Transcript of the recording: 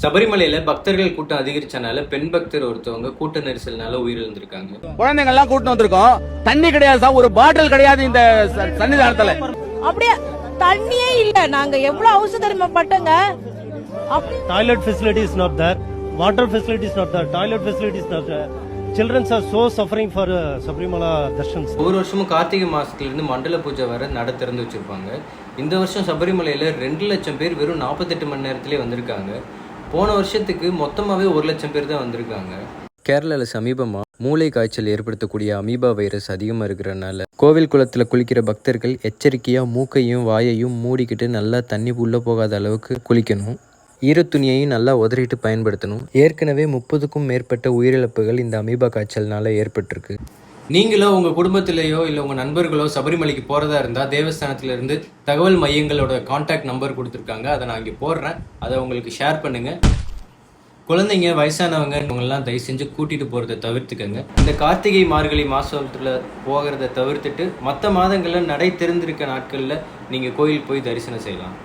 சபரிமலையில பக்தர்கள் கூட்டம் அதிகரிச்சனால பெண் பக்தர் ஒருத்தவங்க கூட்ட நெரிசல்னால உயிரிழந்திருக்காங்க. குழந்தைங்க எல்லாம் கூட்டு வந்திருக்கோம். தண்ணி கிடையாது சார், ஒரு பாட்டில் கிடையாது இந்த சன்னிதானத்துல. அப்படியே தண்ணியே இல்ல. நாங்க எவ்வளவு அவசரப்பட்டோங்க. Toilet facility is not there. Water facility is not there. Toilet facility is not there. Children are so suffering for Sabarimala Darshans. ஒவ்வொரு வருஷமும் கார்த்திகை மாசத்துல இருந்து மண்டல பூஜை வர நட திறந்து வச்சிருப்பாங்க. இந்த வருஷம் சபரிமலையில 2 லட்சம் பேர் வெறும் 48 மணி நேரத்திலே வந்திருக்காங்க. போன வருஷத்துக்கு மொத்தமாவே 1 லட்சம் பேர் தான் வந்திருக்காங்க. கேரளாவில் சமீபமாக மூளை காய்ச்சல் ஏற்படுத்தக்கூடிய அமீபா வைரஸ் அதிகமாக இருக்கிறனால கோவில் குளத்தில் குளிக்கிற பக்தர்கள் எச்சரிக்கையாக மூக்கையும் வாயையும் மூடிக்கிட்டு நல்லா தண்ணி உள்ளே போகாத அளவுக்கு குளிக்கணும். ஈரத்துணியையும் நல்லா உதறிட்டு பயன்படுத்தணும். ஏற்கனவே 30க்கும் மேற்பட்ட உயிரிழப்புகள் இந்த அமீபா காய்ச்சல்னால ஏற்பட்டிருக்கு. நீங்களோ உங்கள் குடும்பத்திலேயோ இல்லை உங்கள் நண்பர்களோ சபரிமலைக்கு போகிறதா இருந்தால் தேவஸ்தானத்திலேருந்து தகவல் மையங்களோட கான்டாக்ட் நம்பர் கொடுத்துருக்காங்க. அதை நான் இங்கே போடுறேன். அதை உங்களுக்கு ஷேர் பண்ணுங்கள். குழந்தைங்க, வயசானவங்க இவங்கெல்லாம் தயவு செஞ்சு கூட்டிகிட்டு போகிறத தவிர்த்துக்கங்க. இந்த கார்த்திகை மார்கழி மாதத்தில் போகிறத தவிர்த்துட்டு மற்ற மாதங்களில் நடை திறந்திருக்க நாட்களில் நீங்கள் கோயில் போய் தரிசனம் செய்யலாம்.